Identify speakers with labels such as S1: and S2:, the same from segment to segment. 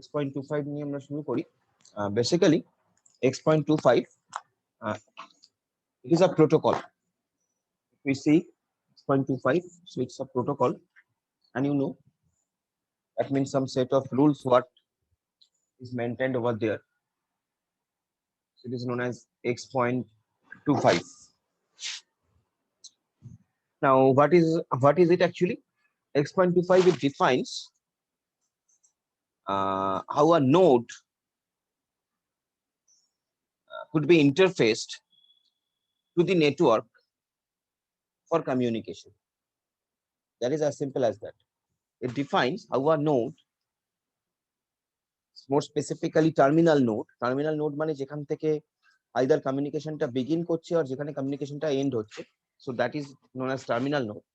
S1: x.25 নিয়ে আমরা শুরু করি। Basically x.25 it is a protocol. If we see x.25, so it's a protocol, and you know that means some set of rules what is maintained over there. So it is known as x.25. Now what is it actually? X.25 it defines how a node could be interfaced to the network for communication. That is as simple as that. It defines how a node, more specifically terminal node মানে যেখান থেকে either communication টা begin করছে or যেখানে communication টা end হচ্ছে, so that is known as terminal node.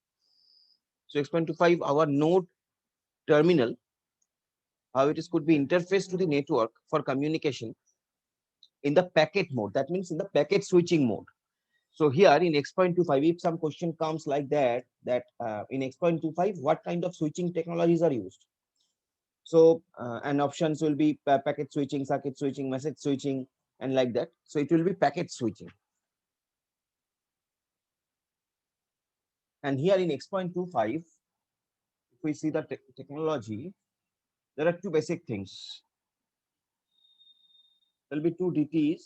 S1: So x.25 our node terminal, how it is could be interfaced to the network for communication in the packet mode. That means in the packet switching mode. So here in x.25, if some question comes like that in x.25 what kind of switching technologies are used? So and options will be packet switching, circuit switching, message switching, and like that. So it will be packet switching. And here in x.25, if we see the technology, there are two basic things. There will be two DTs.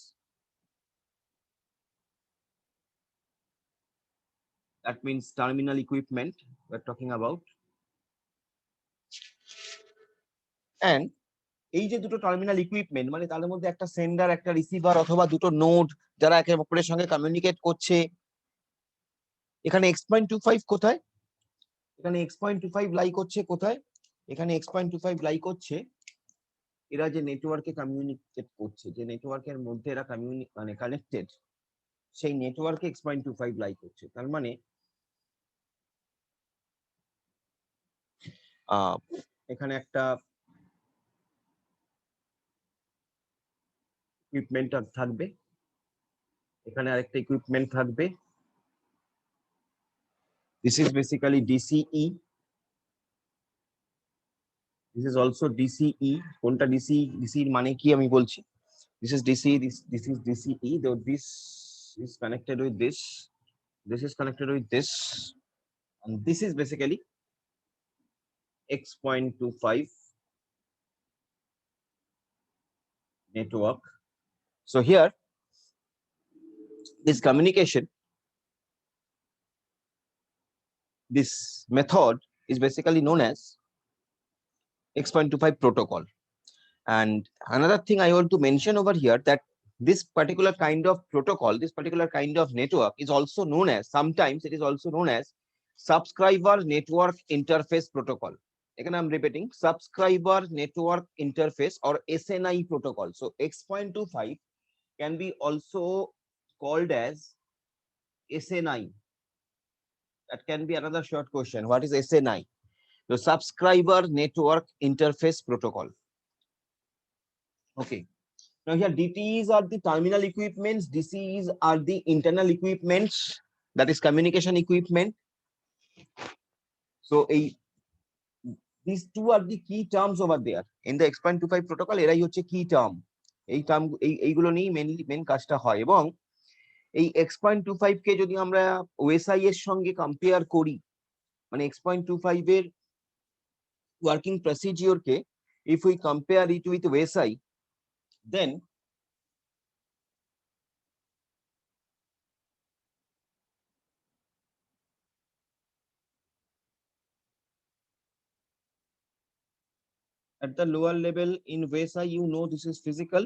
S1: That means terminal equipment we're talking about. And এই যে দুটো terminal equipment মানে তাদের মধ্যে একটা sender একটা receiver অথবা দুটো নোড যারা একে অপরের সঙ্গে কমিউনিকেট করছে। এখানে x.25 কোথায়? এখানে x.25 লাই করছে কোথায়? এখানে x.25 লাই করছে এরা যে নেটওয়ার্কে কমিউনিকেট করছে, যে নেটওয়ার্কের মধ্যে এরা মানে কানেক্টেড, সেই নেটওয়ার্কে x.25 লাই করছে। তার মানে এখানে একটা ইকুইপমেন্ট থাকবে, এখানে আরেকটা ইকুইপমেন্ট থাকবে। This is basically DCE. This is also DCE. কোনটা DCE? DCE মানে কি আমি বলছি। This is DCE. This is DCE. Though this is connected with this. This is connected with this, and this is basically x.25 network. So here, this communication, this method is basically known as x.25 protocol. And another thing I want to mention over here that this particular kind of protocol, this particular kind of network is also known as, sometimes it is also known as subscriber network interface protocol. Again, I'm repeating, subscriber network interface or SNI protocol. So x.25 can be also called as SNI. That can be another short question. What is SNI? The subscriber network interface protocol. Okay. Now here DTEs are the terminal equipments, DCEs are the internal equipments, that is communication equipment. So these two are the key terms over there in the x.25 protocol. এরাই হচ্ছে key term. এই term এইগুলো নিয়ে main কাজটা হয়। এবং এই x.25 কে যদি আমরা OSI এর সঙ্গে কম্পেয়ার করি, মানে x.25 এর working procedure K if we compare it with OSI, then at the lower level in OSI, you know, this is physical.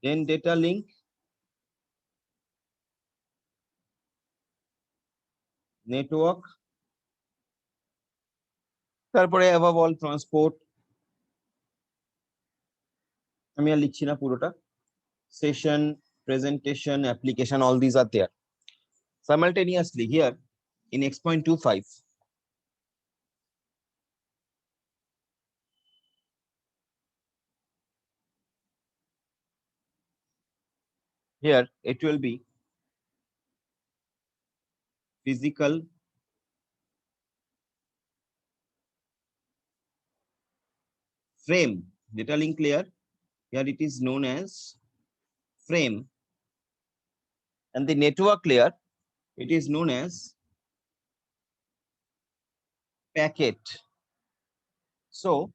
S1: Then data link, network, তারপরে above all transport, আমি আর লিখছি না পুরোটা, session, presentation, application, all these are there. Simultaneously here in x.25, here it will be physical, frame, data link layer. Here it is known as frame, and the network layer, it is known as packet. So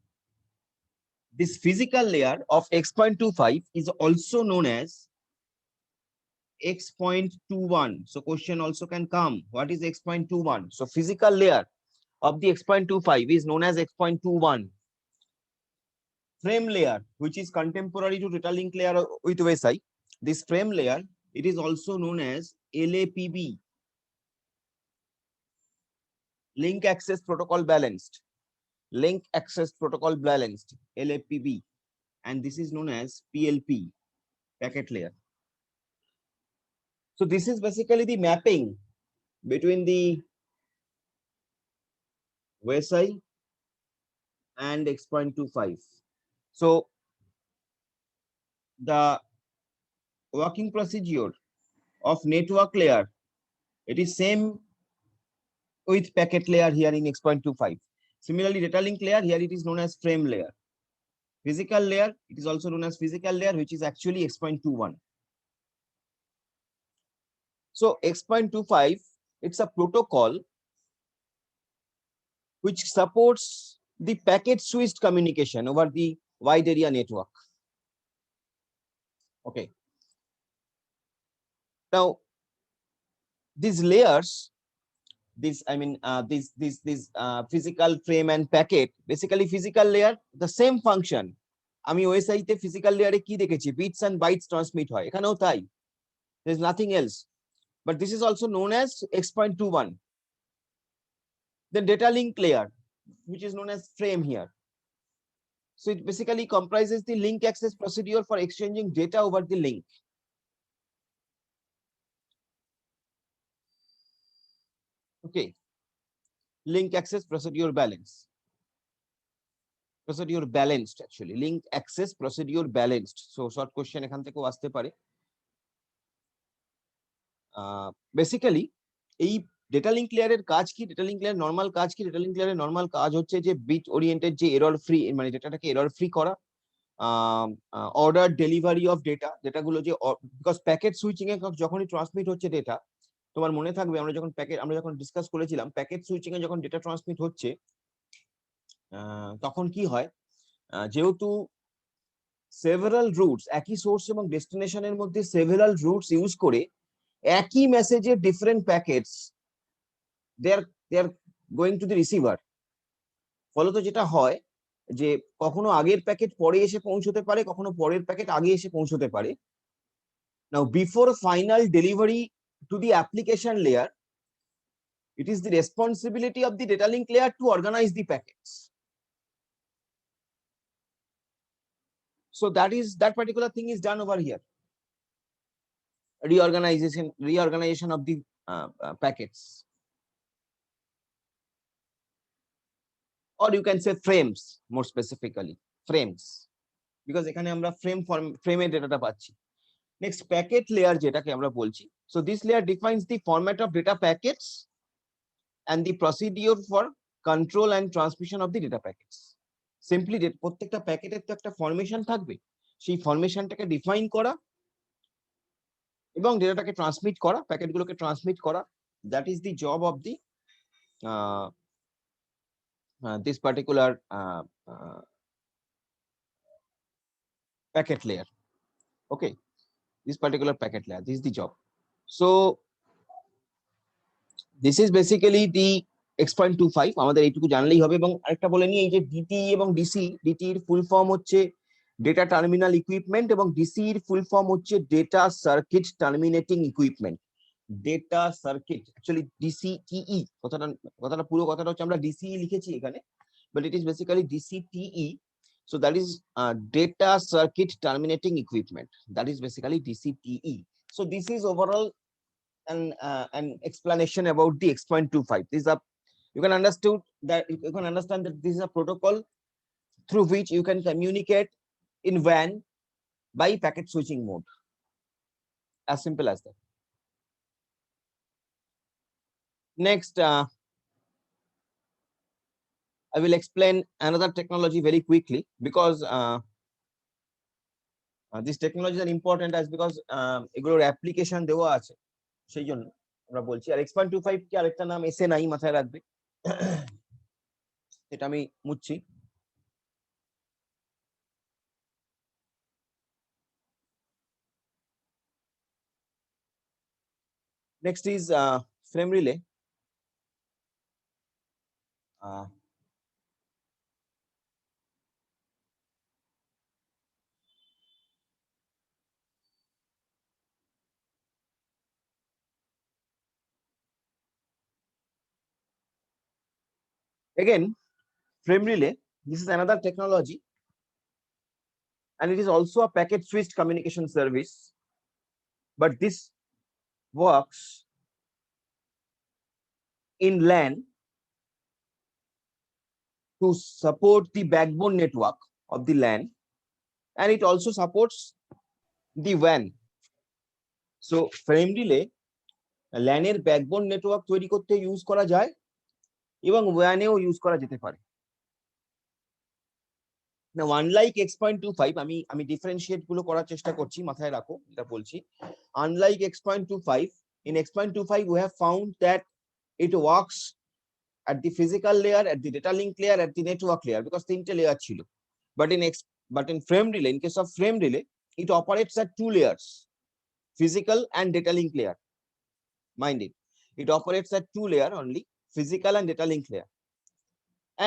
S1: this physical layer of X.25 is also known as X.21. So question also can come. What is X.21? So physical layer of the X.25 is known as X.21. Frame layer, which is contemporary to data link layer with OSI, this frame layer, it is also known as LAPB, link access protocol balanced. Link access protocol balanced, LAPB, and this is known as PLP, packet layer. So this is basically the mapping between the OSI and X.25. So the working procedure of network layer, it is same with packet layer here in X.25. Similarly, data link layer, here it is known as frame layer. Physical layer, it is also known as physical layer, which is actually X.21. So X.25, it's a protocol which supports the packet switched communication over the wide area network. Okay. Now, these layers, this physical frame and packet, basically physical layer, the same function. আমি OSI তে physical layer কি দেখেছি, bits and bytes transmit হয়, এখানেও তাই, there is nothing else, but this is also known as X.21. Then data link layer, which is known as frame here. So it basically comprises the link access procedure for exchanging data over the link. Okay, link access procedure balanced actually, link access procedure balanced. So short question এখান থেকেও আসতে পারে। Basically এই data link লেয়ারের কাজ কি, data link layer normal কাজ কি, ডেটা লিঙ্ক লেয়ারের নরমাল কাজ হচ্ছে যে বিট ওরিয়েন্টেড যে এরর ফ্রি, মানে ডেটাটাকে এরর ফ্রি করা, অর্ডার ডেলিভারি অফ ডেটা, ডেটাগুলো যে বিকজ প্যাকেট সুইচিং এ যখনই ট্রান্সমিট হচ্ছে ডেটা, তোমার মনে থাকবে আমরা যখন ডিসকাস করেছিলাম প্যাকেট সুইচিং এ যখন ডেটা ট্রান্সমিট হচ্ছে তখন কি হয়, যেহেতু সেভারাল রুটস, একই সোর্স এবং ডেস্টিনেশনের মধ্যে সেভারাল রুটস ইউজ করে একই মেসেজের different packets they are going to the receiver, ফলত যেটা হয় যে কখনো আগের প্যাকেট পরে এসে পৌঁছতে পারে, কখনো পরের প্যাকেট আগে এসে পৌঁছতে পারে। Now before final delivery to the application layer, it is the responsibility of the data link layer to organize the packets. So that particular thing is done over here, reorganization of the packets, or you can say frames, more specifically frames, because এখানে আমরা frame এর ডেটাটা পাচ্ছি। Next, packet layer যেটাকে আমরা বলছি, so this layer defines the format of data packets and the procedure for control and transmission of the data packets. Simply প্রত্যেকটা প্যাকেটের তো একটা ফরমেশন থাকবে, সেই ফরমেশনটাকে ডিফাইন করা এবং ডেটাটাকে ট্রান্সমিট করা, প্যাকেটগুলোকে ট্রান্সমিট করা, that is the job of the this particular packet layer. Okay, this particular packet layer, this is the job. So this is basically the X.25, আমাদের এইটুকু জানলেই হবে। এবং আরেকটা বলে নিই, এই যে ডিটি এবং ডিসি, ডিটি এর ফুল ফর্ম হচ্ছে ডেটা টার্মিনাল ইকুইপমেন্ট এবং ডিসি এর ফুল ফর্ম হচ্ছে data circuit terminating equipment. Data circuit actually DCTE, কথাটা পুরো কথাটা হচ্ছে আমরা ডিসি লিখেছি এখানে, but it is basically DCTE. So that is data circuit terminating equipment, that is basically DCTE. So this is overall an explanation about the X.25. This is a, you can understand that this is a protocol through which you can communicate in WAN by packet switching mode, as simple as that. Next, I will explain another technology very quickly because these technologies are important as because এগুলোর application দেওয়া আছে সেই জন্য আমরা বলছি। আর X.25 কি আরেকটা নাম SNI মাথায় রাখবে, এটা আমি মুছছি। Next is frame relay. Again, frame relay, this is another technology and it is also a packet switched communication service, but this works in LAN to support the backbone network of the LAN, and it also supports the WAN. So frame relay LAN এর backbone network তৈরি করতে use করা যায় এবং WAN এও use করা যেতে পারে। Now unlike X.25, আমি ডিফারেন্সিয়েট গুলো করার চেষ্টা করছি, মাথায় রাখো এটা বলছি। Unlike X.25, in X.25 we have found that it works at the physical layer, at the data link layer, at the network layer, because তিনটে লেয়ার ছিল। But in frame relay, in case of frame relay, it operates at two layers, physical and data link layer. Mind it operates at two layer only, physical and data link layer,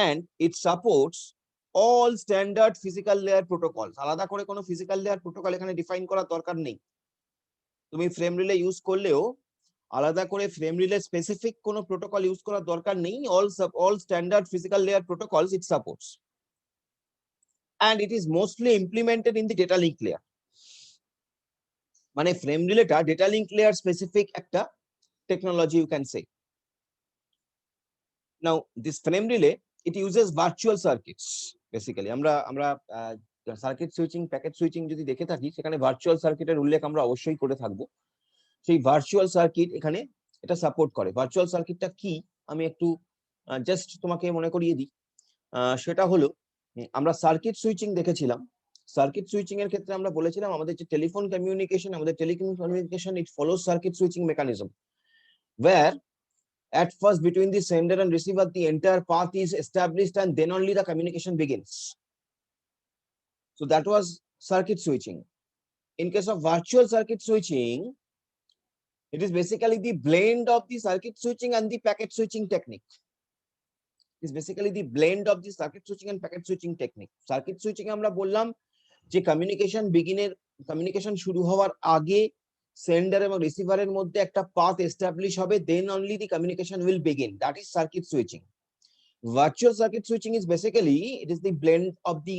S1: and it supports all standard physical layer protocols. আলাদা করে কোনো physical layer protocol এখানে define করার দরকার নেই। তুমি frame relay use করলেও আলাদা করে frame relay স্পেসিফিক কোনো প্রোটোকল ইউজ করার দরকার নেই। all standard physical layer protocols it supports, and it is mostly implemented in the data link layer. মানে frame relayটা data link layer specific একটা technology, you can say. Now this frame relay, it uses virtual circuits basically. আমরা circuit switching, packet switching যদি দেখে থাকি সেখানে virtual সার্কিটের উল্লেখ আমরা অবশ্যই করে থাকবো। সেই ভার্চুয়াল সার্কিট এখানে এটা সাপোর্ট করে। ভার্চুয়াল সার্কিটটা কি আমি একটু জাস্ট তোমাকে মনে করিয়ে দিই। সেটা হলো আমরা সার্কিট সুইচিং দেখেছিলাম। সার্কিট সুইচিং এর ক্ষেত্রে আমরা বলেছিলাম আমাদের যে telephone communication it follows circuit switching mechanism, where at first between the sender and receiver the entire path is established and then only the communication begins. So that was circuit switching. In case of virtual circuit switching, it is basically the blend of the circuit switching and the packet switching technique. It is basically the blend of the circuit switching and packet switching technique. Circuit switching আমরা বললাম যে communication শুরু হওয়ার আগে sender এবং রিসিভারের মধ্যে একটা path establish হবে, then only the communication will begin. That is circuit switching. Virtual circuit switching is basically, it is the blend of the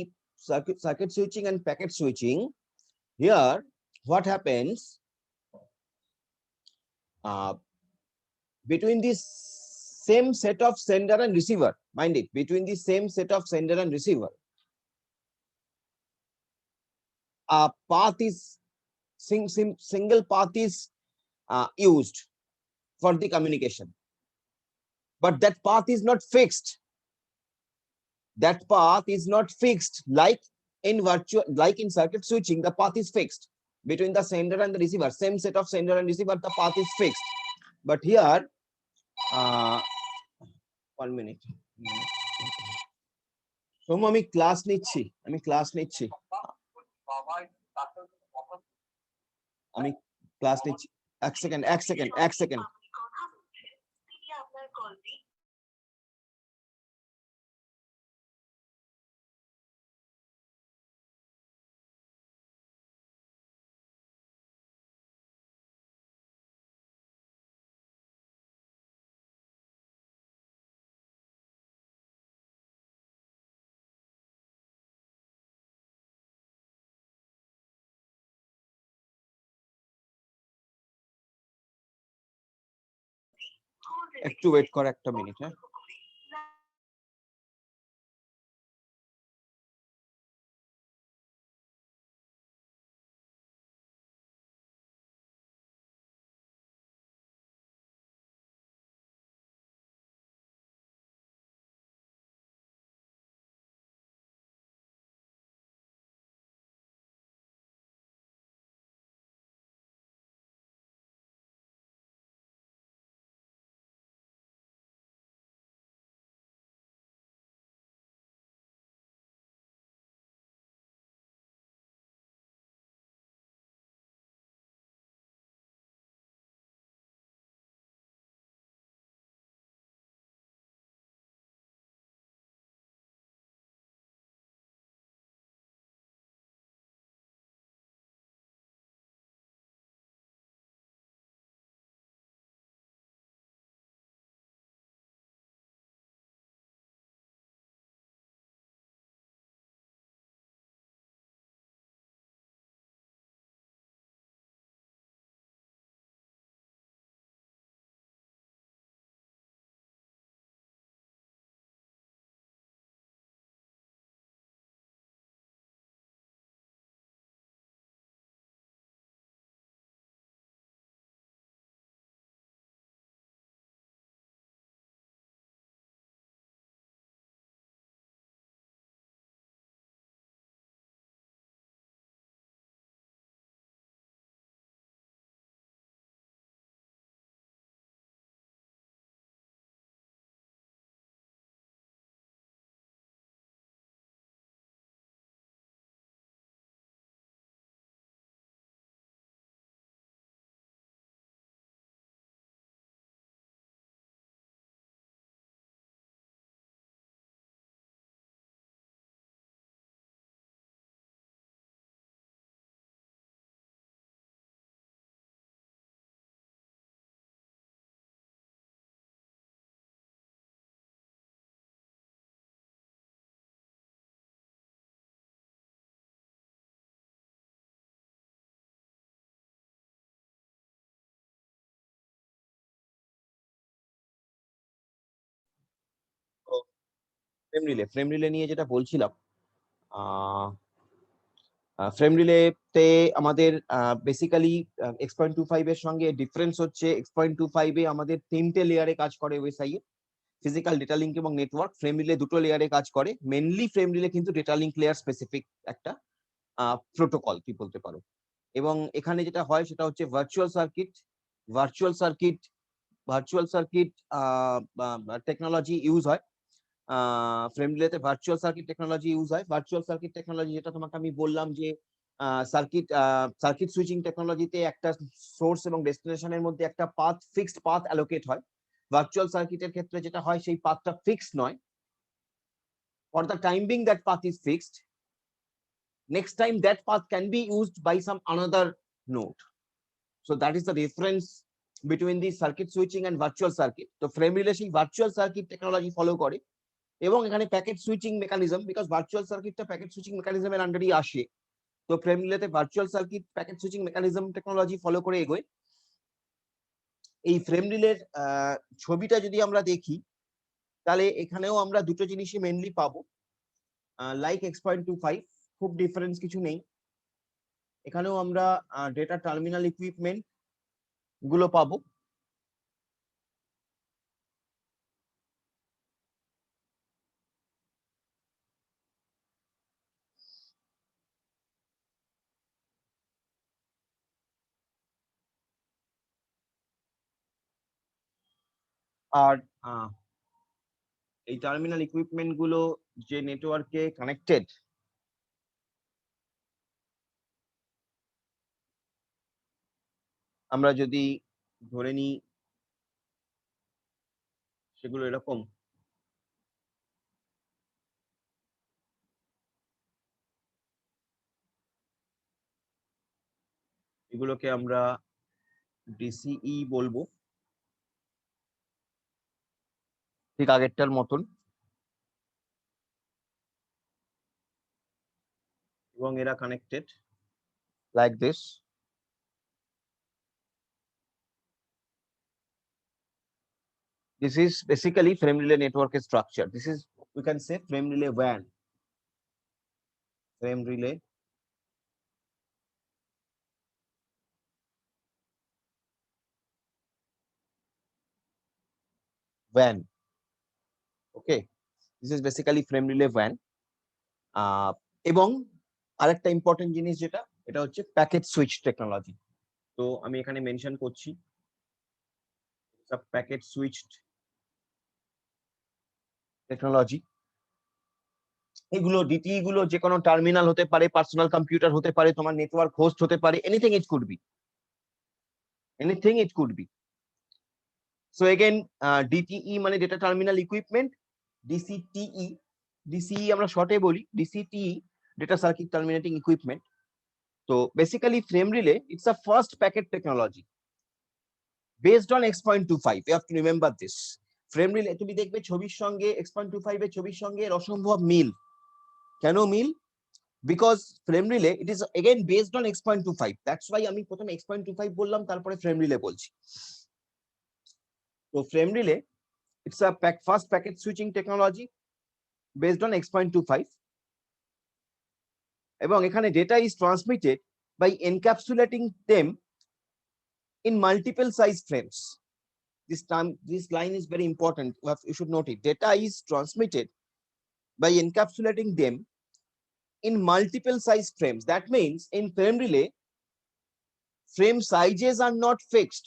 S1: circuit switching and packet switching. Here what happens, between this same set of sender and receiver, mind it, between the same set of sender and receiver, a path is single path is used for the communication, but that path is not fixed. That path is not fixed like in circuit switching. The path is fixed between the sender and the receiver, same set of sender and receiver, the path is fixed. But here 1 minute, সোম আমি class নিচ্ছি, আমি class নিচ্ছি। এক second একটু wait কর একটা minute. হ্যাঁ frame relay নিয়ে যেটা বলছিলাম, ফ্রেম রিলেতে আমাদের বেসিক্যালি X.25 এর সঙ্গে ডিফারেন্স হচ্ছে X.25 এ আমাদের 3টে লেয়ারে কাজ করে ওএসআই এ, ফিজিক্যাল, ডেটা লিঙ্ক এবং নেটওয়ার্ক। ফ্রেম রিলে 2টো লেয়ারে কাজ করে। মেনলি ফ্রেম রিলে কিন্তু ডেটা লিঙ্ক লেয়ার স্পেসিফিক একটা প্রোটোকল কি বলতে পারো। এবং এখানে যেটা হয় সেটা হচ্ছে virtual circuit, virtual circuit virtual circuit technology use হয়। ফ্রেম রিলেতে ভার্চুয়াল সার্কিট টেকনোলজি ইউজ হয়। ভার্চুয়াল সার্কিট টেকনোলজি যেটা তোমাকে আমি বললাম যে সার্কিট সুইচিং টেকনোলজিতে একটা সোর্স এবং ডেস্টিনেশনের মধ্যে একটা পাথ, ফিক্সড পাথ অ্যালোকেট হয়। ভার্চুয়াল সার্কিটের ক্ষেত্রে যেটা হয় সেই পাথটা ফিক্সড নয়। For the time being that path is fixed, next time that path can be used by some another node. So that is the difference between the circuit switching and virtual circuit. তো frame relay সেই virtual circuit technology follow করে। এবং এখানে packet switching mechanism, because virtual সার্কিটটা packet switching মেকানিজমের আন্ডারই আসে, তো ফ্রেম রিলেতে virtual circuit packet switching mechanism technology follow করে এগোয়। এই ফ্রেম রিলের ছবিটা যদি আমরা দেখি তাহলে এখানেও আমরা দুটো জিনিসই মেনলি পাবো। লাইক X.25 খুব ডিফারেন্স কিছু নেই। এখানেও আমরা ডেটা টার্মিনাল ইকুইপমেন্ট গুলো পাবো। আর এই টার্মিনাল ইকুইপমেন্ট গুলো যে নেটওয়ার্কে কানেক্টেড, আমরা যদি ধরে নিই সেগুলো এরকম, এগুলোকে আমরা ডিসিই বলবো, ঠিক আগেরটার মতন। এবং এরা connected like this. This is basically frame relay network structure. This is, we can say, frame relay WAN. Frame relay WAN. Okay, this is basically frame relay WAN. এবং আরেকটা ইম্পর্টেন্ট জিনিস যেটা, এটা হচ্ছে প্যাকেট সুইচ টেকনোলজি। তো আমি এখানে mention করছি প্যাকেট সুইচড টেকনোলজি। এগুলো ডিটি গুলো যে কোনো টার্মিনাল হতে পারে, পার্সোনাল কম্পিউটার হতে পারে, তোমার নেটওয়ার্ক হোস্ট হতে পারে, anything it could be, anything it could be. So again DTE মানে ডেটা টার্মিনাল ইকুইপমেন্ট, ডিসিটিই, ডিসিই আমরা শর্টে বলি, ডিসিটিই ডেটা সার্কিট টার্মিনেটিং ইকুইপমেন্ট। তো basically frame relay it's a first packet technology based on X.25. You have to remember this. Frame relay তুমি দেখবে ছবির সঙ্গে X.25 এর ছবির সঙ্গে এর অসম্ভব মিল। কেন মিল? Because frame relay it is again based on X.25. That's why আমি প্রথমে X.25 বললাম, তারপরে ফ্রেম রিলে বলছি। তো frame relay it's a first packet switching technology based on X.25. এবং এখানে data is transmitted by encapsulating them in multiple size frames. This line is very important. You should note it. Data is transmitted by encapsulating them in multiple size frames. That means in frame relay, frame sizes are not fixed.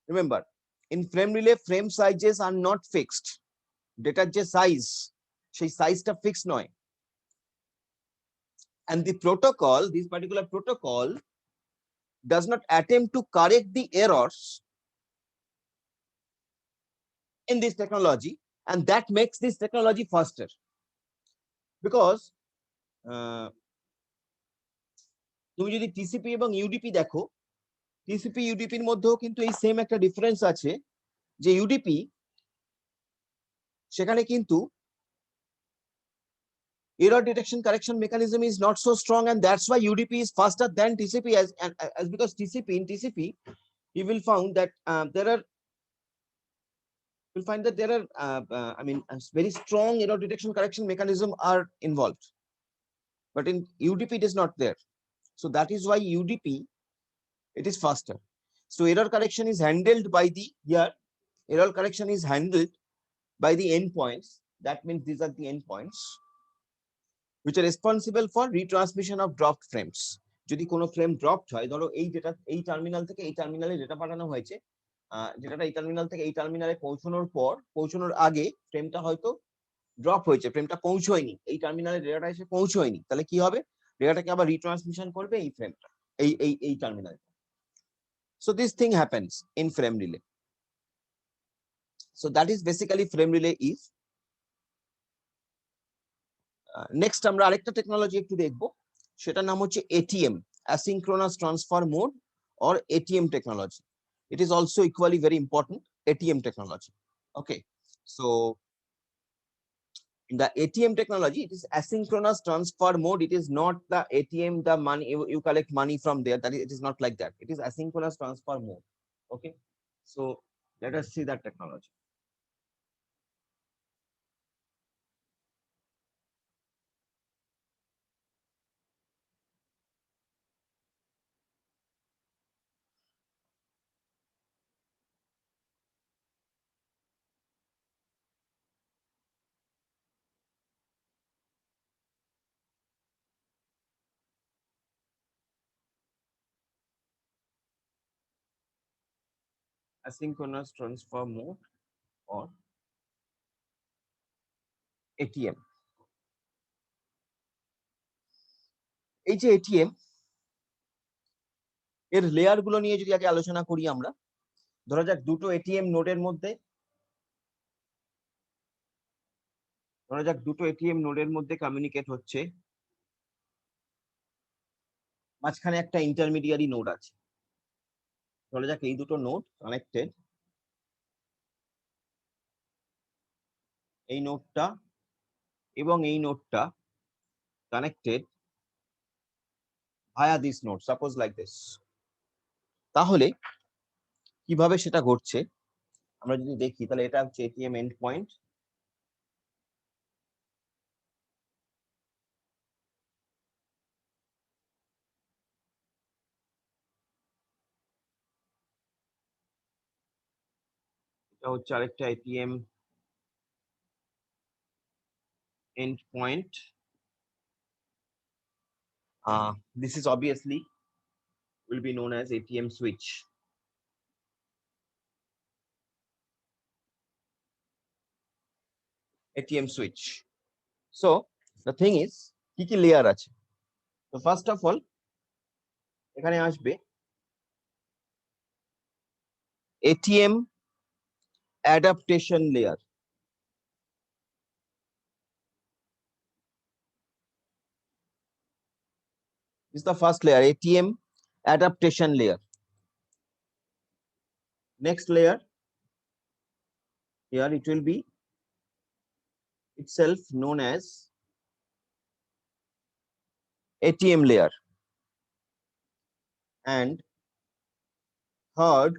S1: Remember, in frame relay, frame sizes are not fixed. Data je size, সেই সাইজটা fixed নয়। And the protocol, this particular protocol, does not attempt to correct the errors in this technology, and that makes this technology faster. Because তুমি যদি TCP এবং UDP দেখো, TCP ইউডিপির মধ্যেও কিন্তু এই সেম একটা ডিফারেন্স আছে, যে ইউডিপি সেখানে কিন্তু error detection correction mechanism is not so strong, and that's why UDP is faster than TCP, as because TCP, in TCP you will found that there are you'll find that there are, very strong error detection correction mechanism are involved. But in UDP, it is not there. So that is why UDP, it is faster. So error correction is handled by the, error correction is handled by the endpoints. That means these are the endpoints which are responsible for retransmission of dropped frames. যদি কোনো frame dropped হয়, ধরো এই যেটা এই terminal থেকে এই টার্মিনালে ডেটা পাঠানো হয়েছে, যেটা এই টার্মিনাল থেকে এই টার্মিনালে পৌঁছানোর আগে ফ্রেমটা হয়তো ড্রপ হয়েছে, ফ্রেমটা পৌঁছয়নি, এই টার্মিনালে ডেটাটা এসে পৌঁছয়নি, তাহলে কি হবে, ডেটাটাকে আবার রিট্রান্সমিশন করবে এই ফ্রেমটা, এই টার্মিনালে। So this thing happens in frame relay. So that is basically frame relay is. Next আমরা আরেকটা টেকনোলজি একটু দেখবো, সেটার নাম হচ্ছে ATM, asynchronous transfer mode or ATM technology. It is also equally very important, ATM technology. Okay, so in the ATM technology, it is asynchronous transfer mode. It is not the ATM, the money you collect money from there. That is, it is not like that. It is asynchronous transfer mode. Okay, so let us see that technology. Asynchronous transfer mode or ATM. এই যে ATM এর layer গুলো নিয়ে যদি আগে আলোচনা করি আমরা, ধরা যাক দুটো ATM নোডের মধ্যে, কমিউনিকেট হচ্ছে, মাঝখানে একটা ইন্টারমিডিয়ারি নোড আছে। ধরা যাক এই দুটো নোড কানেক্টেড, এই নোডটা এবং এই নোডটা connected via this node, suppose like this. তাহলে কিভাবে সেটা ঘটছে আমরা যদি দেখি, তাহলে এটা হচ্ছে ATM এন্ড পয়েন্ট, এটা হচ্ছে আরেকটা ATM end point. This is obviously will be known as ATM switch. ATM switch. So the thing is, কি কি লেয়ার আছে? So first of all, এখানে আসবে ATM adaptation layer. This is the first layer, ATM adaptation layer. Next layer, here it will be itself known as ATM layer. And third,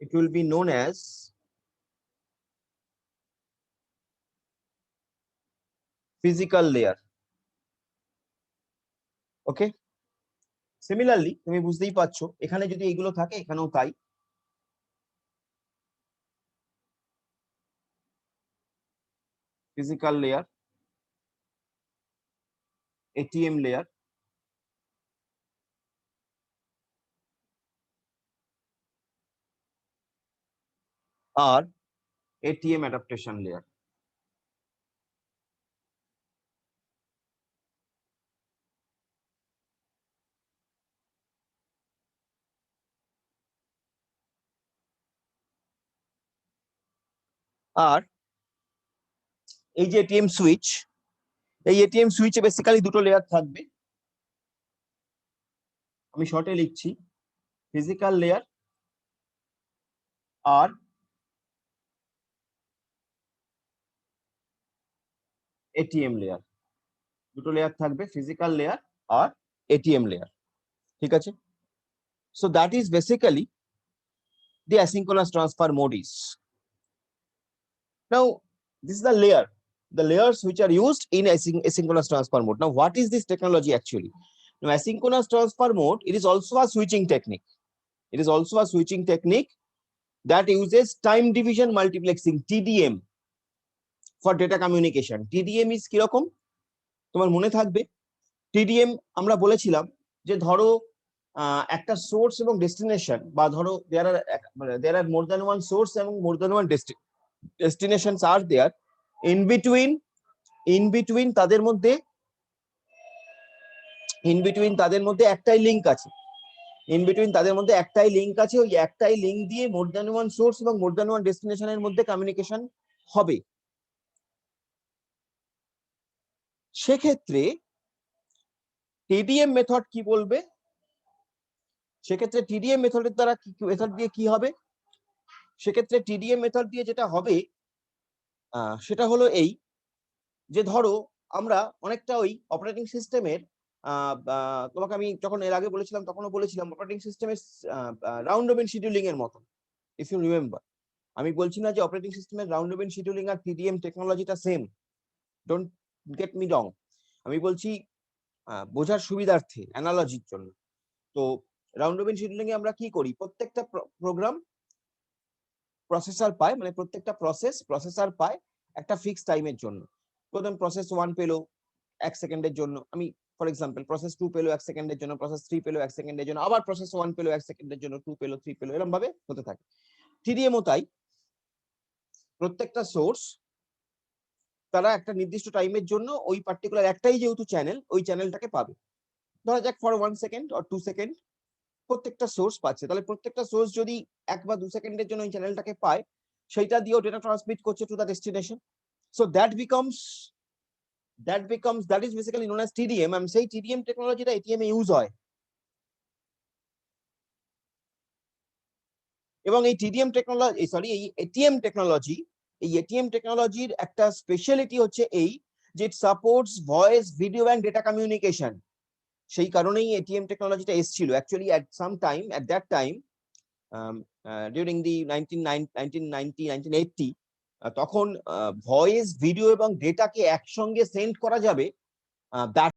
S1: it will be known as physical layer. Okay, similarly তুমি বুঝতেই পারছো এখানে যদি এইগুলো থাকে এখানেও তাই। Physical layer, ATM layer, আর ATM adaptation layer. আর এই যে ATM সুইচ, এই ATM সুইচে বেসিক্যালি দুটো লেয়ার থাকবে, আমি শর্টে লিখছি ফিজিক্যাল লেয়ার আর ATM লেয়ার। দুটো লেয়ার থাকবে, ফিজিক্যাল লেয়ার আর ATM লেয়ার, ঠিক আছে? So that is basically the asynchronous transfer mode is. Now, this is the layers which are used in asynchronous transfer mode. Now, what is this technology actually? Now, asynchronous transfer mode, it is also a switching technique. It is also a switching technique that uses time division multiplexing, TDM, for data communication. TDM is কিরকম? তোমার মনে থাকবে TDM আমরা বলেছিলাম যে ধরো একটা source এবং ডেস্টিনেশন, বা ধরো there are more than one source এবং more than one destinations are there. in between তাদের মধ্যে একটাই লিংক আছে। ওই একটাই লিংক দিয়ে মোর দ্যান ওয়ান সোর্স এবং মোর দ্যান ওয়ান ডেস্টিনেশনের মধ্যে কমিউনিকেশন হবে। সেক্ষেত্রে টিডিএম মেথড কি বলবে? সেক্ষেত্রে টিডিএম মেথড দিয়ে কি হবে? সেক্ষেত্রে টিডিএম মেথড দিয়ে যেটা হবে সেটা হলো এই যে ধরো আমরা অনেকটা ওই অপারেটিং সিস্টেমের তোমাকে আমি যখন এর আগে বলেছিলাম তখনও বলেছিলাম অপারেটিং সিস্টেমের রাউন্ড রবিন শিডিউলিং এর মতো, ইফ ইউ রিমেম্বার। আমি বলছি না যে অপারেটিং সিস্টেমের রাউন্ড রবিন শিডিউলিং আর টিডিএম টেকনোলজিটা same, don't get me wrong. আমি বলছি বোঝার সুবিধার্থে, অ্যানালজির জন্য। তো রাউন্ড রবিন শিডিউলিং এ আমরা কি করি? প্রত্যেকটা প্রোগ্রাম প্রসেসর পায়, মানে প্রত্যেকটা প্রসেসর পায় একটা ফিক্স টাইমের জন্য। প্রথম প্রসেস 1 পেলো 1 সেকেন্ডের জন্য, আমি ফর এক্সাম্পল প্রসেস 2 পেলো 1 সেকেন্ডের জন্য, প্রসেস 3 পেলো 1 সেকেন্ডের জন্য, আবার প্রসেস 1 পেলো 1 সেকেন্ডের জন্য, 2 পেলো 3 পেলো, এরকম ভাবে হতে থাকে। টিডিএমও তাই, প্রত্যেকটা সোর্স তারা একটা নির্দিষ্ট টাইমের জন্য ওই পার্টিকুলার একটাই যেহেতু চ্যানেল, ওই চ্যানেলটাকে পাবে। ধরা যাক ফর 1 সেকেন্ড অর 2 সেকেন্ড প্রত্যেকটা সোর্স পাচ্ছে, তাহলে প্রত্যেকটা সোর্স যদি 1 বা 2 সেকেন্ডের জন্য ওই চ্যানেলটাকে পায়, সেইটা দিয়েও ডেটা ট্রান্সমিট করছে to the destination. So that is basically known as TDM, and সেই TDM টেকনোলজিটা এটিএম এ ইউজ হয়। এবং এই TDM টেকনোলজি এই এটিএম টেকনোলজির একটা স্পেশালিটি হচ্ছে এই যে it supports voice, video and data communication. সেই কারণেই এটিএম টেকনোলজিটা এসেছিল actually at that time during the 1980 তখন ভয়েস, ভিডিও এবং ডেটাকে একসঙ্গে সেন্ড করা যাবে